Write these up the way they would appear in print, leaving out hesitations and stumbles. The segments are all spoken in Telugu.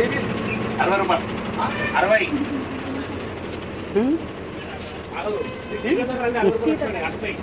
60 రూపాయలు 60.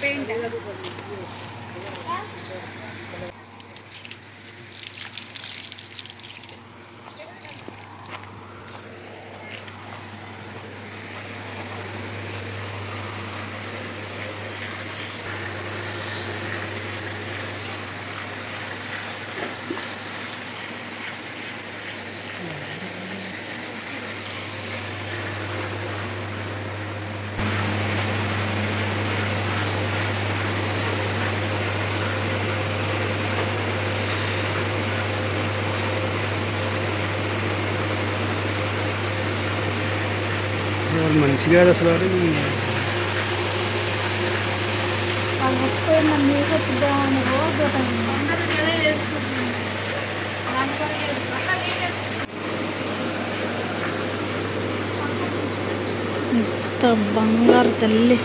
పెయింట్ మంచిగా అసలు వాళ్ళు వచ్చిపోయిన నీకు వచ్చిద్దామని రోజు ఇంత బంగారు తల్లి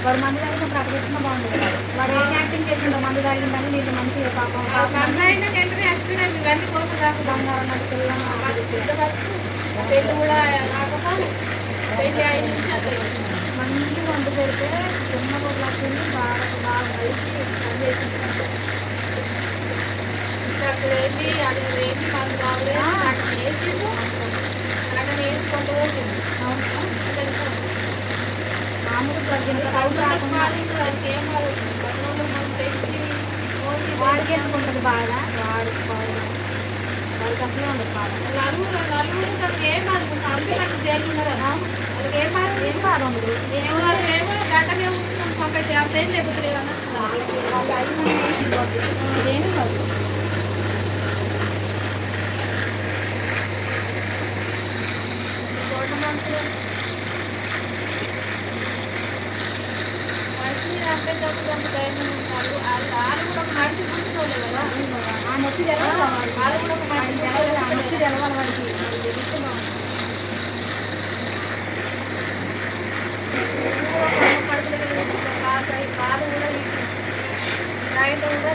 వాడు మంది తాగినప్పుడు అక్కడ వచ్చినా బాగుంటుంది. వాడు ఏం యాక్టింగ్ చేసిండో మంది తాగిందని నీకు మంచిగా పాపం ఇవన్నీ కోసం రాక బంగారం పెళ్ళి కూడా రాకపోతే పెళ్ళి అయిన నుంచి మంచిగా వంట పెడితే చిన్న పొట్లాడుతుంది బాగా కలిసి పని చేసింది. అక్కడ వెళ్ళి అక్కడ వేసి మందు బాగలేదు అక్కడ వేసిండు అక్కడ వేసుకుంటూ వేసిండు మామూలు వాడికి ఏం కాదు మనం పెంచి వాడికి వేసుకుంటుంది బాగా వాడికి అసలే ఉండదు బాగా నలుగురు తనకి ఏం కాదు సంపేటట్టు జైలు ఉన్నారు కదా వాళ్ళకి ఏం బాధ ఉండదు ఏమో గంటనే కూర్చున్నాం పంపెట్టి ఆ ట్రైన్ లేకపోతే ఏమీ కాదు. మనిషి గుర్తుకోలేదు కదా ఆ నొప్పి తెలవాలి వాళ్ళు కూడా ఒక మనిషి తెలవాలి ఆ నొప్పి తెలవాలి వాడికి బాధ కూడా జాయింట్ కూడా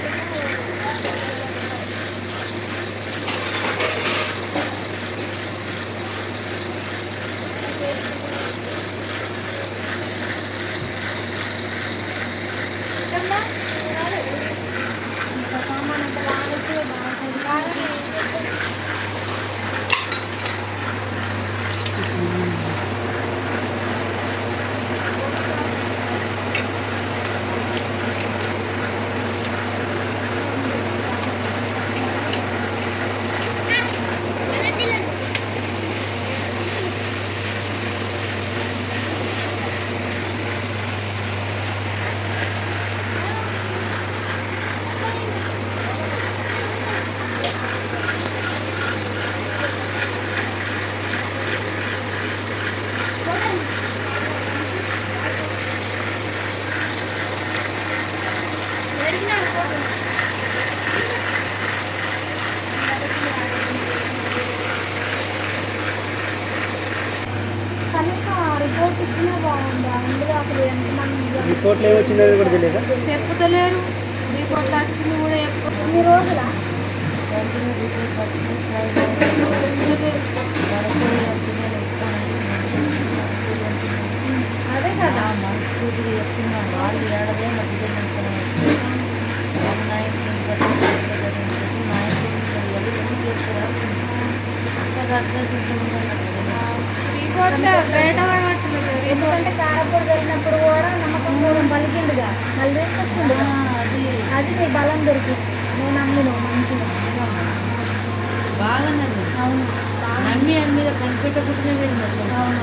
రిపోర్ట్లో ఏమొచ్చిందో అది కూడా తెలియదా? చెప్పుతలేరు. రిపోర్ట్లు వచ్చింది కూడా ఈ రోజుల అదే కదా మనస్ఫూర్తిగా చెప్తున్నాను. వాళ్ళు ఏడదే ఎందుకంటే కారపూర జరిగినప్పుడు కూడా నమ్మకం కూడా పలికిండుగా మళ్ళీ తీసుకొచ్చిండు. అది నీ బలం దొరికింది. నేను నమ్మిను మంచిగా బాగా అవును నమ్మి అని మీద కనిపెట్టకుండానే వెళ్ళింది అసలు. అవును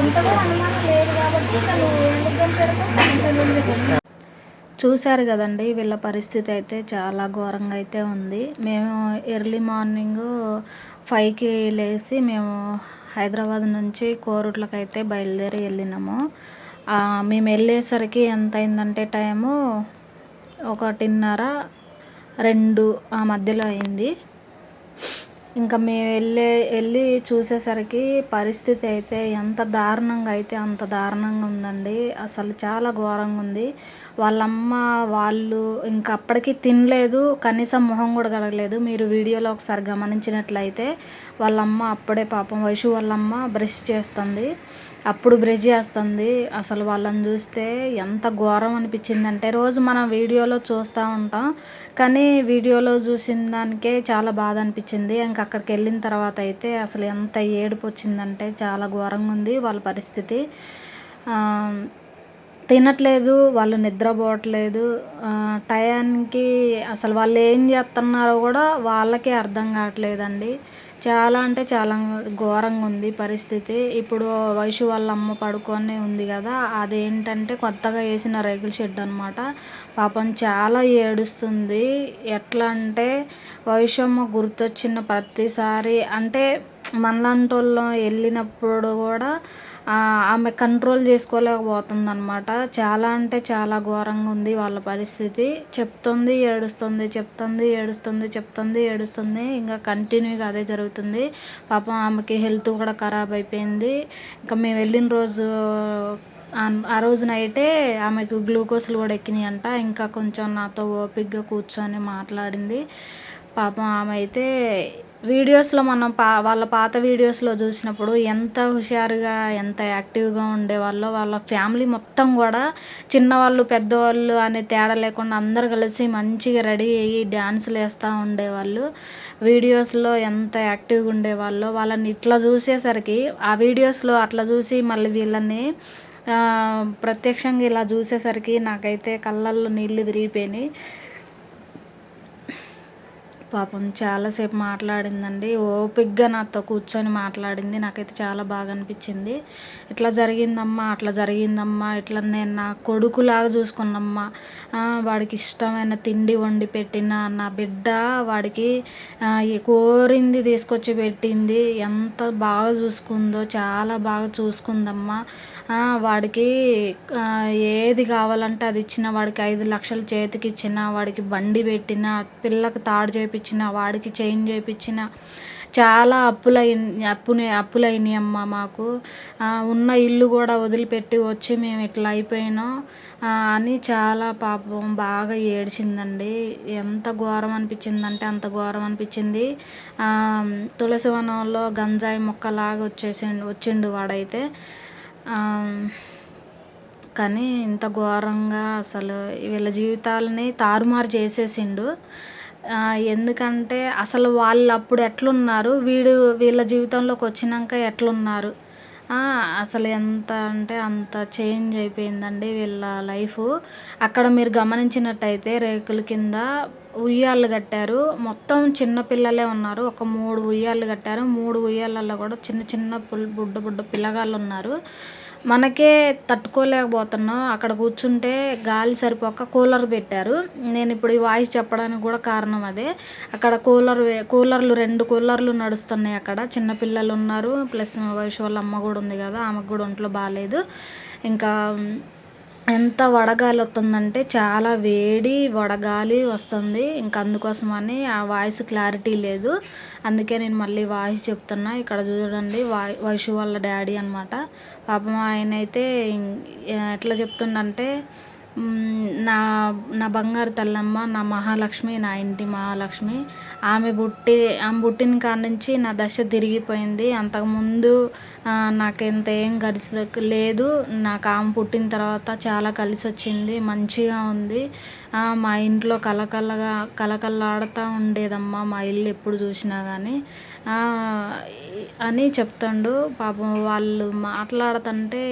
ఇంత కూడా అనుమానం లేదు కాబట్టి ఎందుకు చూశారు కదండి. వీళ్ళ పరిస్థితి అయితే చాలా ఘోరంగా అయితే ఉంది. మేము ఎర్లీ మార్నింగ్ 5కి లేచి మేము హైదరాబాద్ నుంచి కోరుట్లకి అయితే బయలుదేరి వెళ్ళినాము. మేము వెళ్ళేసరికి ఎంత అయిందంటే టైము 1:30, 2 ఆ మధ్యలో అయింది. ఇంకా మేము వెళ్ళి చూసేసరికి పరిస్థితి అయితే ఎంత దారుణంగా అయితే అంత దారుణంగా ఉందండి. అసలు చాలా ఘోరంగా ఉంది. వాళ్ళమ్మ వాళ్ళు ఇంకా అప్పటికి తినలేదు, కనీసం మొహం కూడా కడగలేదు. మీరు వీడియోలో ఒకసారి గమనించినట్లయితే వాళ్ళమ్మ అప్పుడే పాపం వైషు వాళ్ళమ్మ బ్రష్ చేస్తుంది, అప్పుడు బ్రష్ చేస్తుంది. అసలు వాళ్ళని చూస్తే ఎంత ఘోరం అనిపించిందంటే, రోజు మనం వీడియోలో చూస్తూ ఉంటాం కానీ వీడియోలో చూసిన దానికే చాలా బాధ అనిపించింది. ఇంకా అక్కడికి వెళ్ళిన తర్వాత అయితే అసలు ఎంత ఏడుపు వచ్చిందంటే చాలా ఘోరంగా ఉంది వాళ్ళ పరిస్థితి. తినట్లేదు, వాళ్ళు నిద్రపోవట్లేదు, టయానికి అసలు వాళ్ళు ఏం చేస్తున్నారో కూడా వాళ్ళకే అర్థం కావట్లేదండి. చాలా అంటే చాలా ఘోరంగా ఉంది పరిస్థితి. ఇప్పుడు వైషు వాళ్ళ అమ్మ పడుకొని ఉంది కదా, అదేంటంటే కొత్తగా వేసిన రేకుల షెడ్ అనమాట. పాపం చాలా ఏడుస్తుంది. ఎట్లా అంటే వైషమ్మ గుర్తొచ్చిన ప్రతిసారి అంటే మనలాంటి వాళ్ళం వెళ్ళినప్పుడు కూడా ఆమె కంట్రోల్ చేసుకోలేకపోతుంది అనమాట. చాలా అంటే చాలా ఘోరంగా ఉంది వాళ్ళ పరిస్థితి. చెప్తుంది ఏడుస్తుంది, చెప్తుంది ఏడుస్తుంది, చెప్తుంది ఏడుస్తుంది, ఇంకా కంటిన్యూగా అదే జరుగుతుంది. పాపం ఆమెకి హెల్త్ కూడా ఖరాబ్ అయిపోయింది. ఇంకా మేము వెళ్ళిన రోజు ఆ రోజు నైటే ఆమెకు గ్లూకోజ్లు కూడా ఎక్కినాయి అంట. ఇంకా కొంచెం నాతో ఓపికగా కూర్చొని మాట్లాడింది. పాపం ఆమె అయితే వీడియోస్లో మనం వాళ్ళ పాత వీడియోస్లో చూసినప్పుడు ఎంత హుషారుగా ఎంత యాక్టివ్గా ఉండేవాళ్ళో, వాళ్ళ ఫ్యామిలీ మొత్తం కూడా చిన్నవాళ్ళు పెద్దవాళ్ళు అనే తేడా లేకుండా అందరు కలిసి మంచిగా రెడీ అయ్యి డ్యాన్సులు వేస్తూ ఉండేవాళ్ళు. వీడియోస్లో ఎంత యాక్టివ్గా ఉండేవాళ్ళో వాళ్ళని ఇట్లా చూసేసరికి, ఆ వీడియోస్లో అట్లా చూసి మళ్ళీ వీళ్ళని ప్రత్యక్షంగా ఇలా చూసేసరికి నాకైతే కళ్ళల్లో నీళ్ళు తిరిగిపోయినాయి. పాపం చాలాసేపు మాట్లాడిందండి, ఓపికగా నాతో కూర్చొని మాట్లాడింది. నాకైతే చాలా బాగా అనిపించింది. ఇట్లా జరిగిందమ్మా, అట్లా జరిగిందమ్మా, ఇట్లా నేను నా కొడుకులాగా చూసుకున్నమ్మా, వాడికి ఇష్టమైన తిండి వండి పెట్టిన నా బిడ్డ వాడికి కోరింది తీసుకొచ్చి పెట్టింది, ఎంత బాగా చూసుకుందో, చాలా బాగా చూసుకుందమ్మా. వాడికి ఏది కావాలంటే అది ఇచ్చిన, వాడికి 5 లక్షలు చేతికి ఇచ్చిన, వాడికి బండి పెట్టిన, పిల్లకి తాడు చేపించిన, వాడికి చైన్ చేయించిన, చాలా అప్పులైనాయి అమ్మ మాకు. ఉన్న ఇల్లు కూడా వదిలిపెట్టి వచ్చి మేము ఇట్లా అయిపోయినాం అని చాలా పాపం బాగా ఏడ్చిందండి. ఎంత ఘోరం అనిపించిందంటే అంత ఘోరం అనిపించింది. తులసివనంలో గంజాయి మొక్కలాగా వచ్చిండు వాడైతే. కానీ ఇంత ఘోరంగా అసలు వీళ్ళ జీవితాలని తారుమారు చేసేసిండు. ఎందుకంటే అసలు వాళ్ళు అప్పుడు ఎట్లున్నారు, వీళ్ళ జీవితంలోకి వచ్చినాక ఎట్లున్నారు, అసలు ఎంత అంటే అంత చేంజ్ అయిపోయిందండి వీళ్ళ లైఫ్. అక్కడ మీరు గమనించినట్టయితే రేకుల కింద ఉయ్యాళ్ళు కట్టారు. మొత్తం చిన్నపిల్లలే ఉన్నారు. ఒక 3 ఉయ్యాళ్ళు కట్టారు. 3 ఉయ్యాలలో కూడా చిన్న చిన్న బుడ్డ పిల్లగాళ్ళు ఉన్నారు. మనకే తట్టుకోలేకపోతున్నాం. అక్కడ కూర్చుంటే గాలి సరిపోక కూలర్ పెట్టారు. నేను ఇప్పుడు ఈ వాయిస్ చెప్పడానికి కూడా కారణం అదే. అక్కడ కూలర్లు 2 కూలర్లు నడుస్తున్నాయి. అక్కడ చిన్నపిల్లలు ఉన్నారు, ప్లస్ వైషు వాళ్ళ అమ్మ కూడా ఉంది కదా, ఆమెకు కూడా ఒంట్లో బాగాలేదు. ఇంకా ఎంత వడగాలి వస్తుందంటే చాలా వేడి వడగాలి వస్తుంది. ఇంకా అందుకోసమని ఆ వాయిస్ క్లారిటీ లేదు, అందుకే నేను మళ్ళీ వాయిస్ చెప్తున్నా. ఇక్కడ చూడండి వైషు వాళ్ళ డాడీ అనమాట. పాపం ఆయనైతే ఎట్లా చెప్తుండంటే నా నా బంగారు తల్లమ్మ, నా మహాలక్ష్మి, నా ఇంటి మహాలక్ష్మి, ఆమె పుట్టిన కాడ నుంచి నా దశ తిరిగిపోయింది. అంతకుముందు నాకెంత ఏం కలిసి లేదు. నాకు ఆమె పుట్టిన తర్వాత చాలా కలిసి వచ్చింది, మంచిగా ఉంది. మా ఇంట్లో కళకళలాడుతూ ఉండేదమ్మా మా ఇల్లు ఎప్పుడు చూసినా కానీ అని చెప్తాడు. పాపం వాళ్ళు మాట్లాడుతుంటే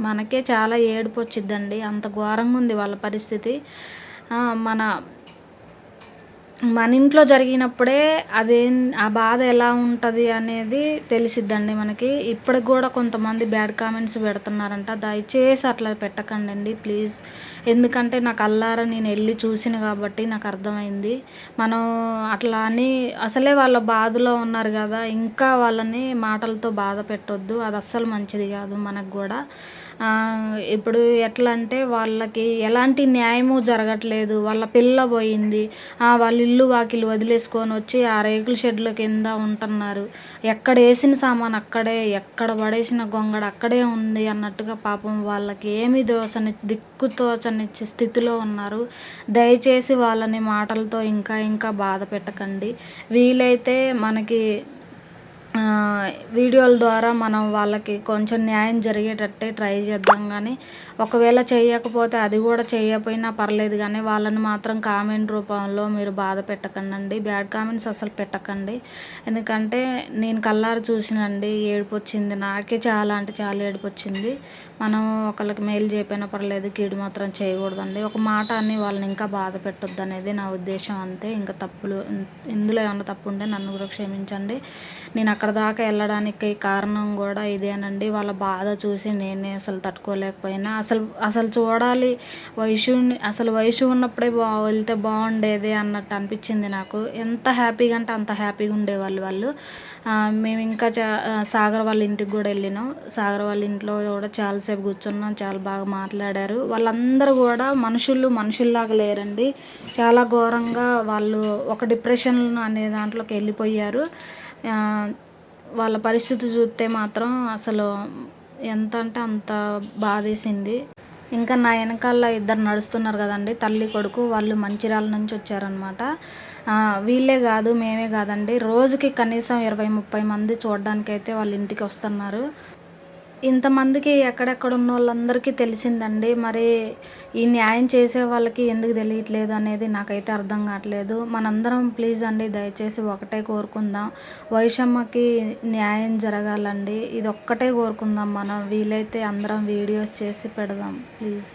మనకే చాలా ఏడుపు వచ్చిద్దండి. అంత ఘోరంగా ఉంది వాళ్ళ పరిస్థితి. మన ఇంట్లో జరిగినప్పుడే ఆ బాధ ఎలా ఉంటుంది అనేది తెలిసిద్దండి మనకి. ఇప్పటికి కూడా కొంతమంది బ్యాడ్ కామెంట్స్ పెడుతున్నారంట. దయచేసి అట్లా పెట్టకండి ప్లీజ్. ఎందుకంటే నాకు కళ్ళారా నేను వెళ్ళి చూసిన కాబట్టి నాకు అర్థమైంది. మనం అట్లా అని అసలే వాళ్ళ బాధలో ఉన్నారు కదా, ఇంకా వాళ్ళని మాటలతో బాధ పెట్టొద్దు. అది అస్సలు మంచిది కాదు మనకు కూడా. ఇప్పుడు ఎట్లా అంటే వాళ్ళకి ఎలాంటి న్యాయము జరగట్లేదు. వాళ్ళ పిల్ల పోయింది, వాళ్ళ ఇల్లు వాకిలు వదిలేసుకొని వచ్చి ఆ రేకుల షెడ్ల కింద ఉంటున్నారు. ఎక్కడ వేసిన సామాన్ అక్కడే, ఎక్కడ పడేసిన గొంగడ అక్కడే ఉంది అన్నట్టుగా పాపం వాళ్ళకి ఏమీ దిక్కుతోచని స్థితిలో ఉన్నారు. దయచేసి వాళ్ళని మాటలతో ఇంకా బాధ పెట్టకండి. వీలైతే మనకి వీడియోల ద్వారా మనం వాళ్ళకి కొంచెం న్యాయం జరిగేటట్టే ట్రై చేద్దాం. కానీ ఒకవేళ చేయకపోతే, అది కూడా చేయకపోయినా పర్లేదు కానీ వాళ్ళని మాత్రం కామెంట్ రూపంలో మీరు బాధ పెట్టకండి. బ్యాడ్ కామెంట్స్ అసలు పెట్టకండి. ఎందుకంటే నేను కళ్ళారా చూసినండి, ఏడుపు వచ్చింది. నాకే చాలా అంటే చాలా ఏడుపు వచ్చింది. మనం ఒకళ్ళకి మేలు చేయకపోయినా పర్లేదు, కీడు మాత్రం చేయకూడదండి. ఒక మాట అని వాళ్ళని ఇంకా బాధ పెట్టొద్దు అనేది నా ఉద్దేశం అంతే. ఇంకా ఇందులో ఏమన్నా తప్పు ఉంటే నన్ను కూడా క్షమించండి. నేను అక్కడ దాకా వెళ్ళడానికి కారణం కూడా ఇదేనండి. వాళ్ళ బాధ చూసి నేనే అసలు తట్టుకోలేకపోయినా. అసలు చూడాలి, వయసు ఉన్నప్పుడే వెళ్తే బాగుండేది అన్నట్టు అనిపించింది నాకు. ఎంత హ్యాపీగా అంటే అంత హ్యాపీగా ఉండేవాళ్ళు వాళ్ళు. మేము ఇంకా సాగర్ వాళ్ళ ఇంటికి కూడా వెళ్ళినాం. సాగర్ వాళ్ళ ఇంట్లో కూడా చాలాసేపు కూర్చున్నాం, చాలా బాగా మాట్లాడారు. వాళ్ళందరూ కూడా మనుషుల్లాగా లేరండి. చాలా ఘోరంగా వాళ్ళు ఒక డిప్రెషన్ అనే దాంట్లోకి వెళ్ళిపోయారు. వాళ్ళ పరిస్థితి చూస్తే మాత్రం అసలు ఎంత అంటే అంత బాధేసింది. ఇంకా నా వెనకాల ఇద్దరు నడుస్తున్నారు కదండి, తల్లి కొడుకు. వాళ్ళు మంచిర్యాల నుంచి వచ్చారనమాట. వీళ్ళే కాదు, మేమే కాదండి, రోజుకి కనీసం 20-30 మంది చూడడానికైతే వాళ్ళ ఇంటికి వస్తున్నారు. ఇంతమందికి ఎక్కడెక్కడ ఉన్న వాళ్ళందరికీ తెలిసిందండి. మరి ఈ న్యాయం చేసే వాళ్ళకి ఎందుకు తెలియట్లేదు అనేది నాకైతే అర్థం కావట్లేదు. మనందరం ప్లీజ్ అండి, దయచేసి ఒకటే కోరుకుందాం, వైషమ్మకి న్యాయం జరగాలండి. ఇది ఒక్కటే కోరుకుందాం మనం. వీలైతే అందరం వీడియోస్ చేసి పెడదాం ప్లీజ్.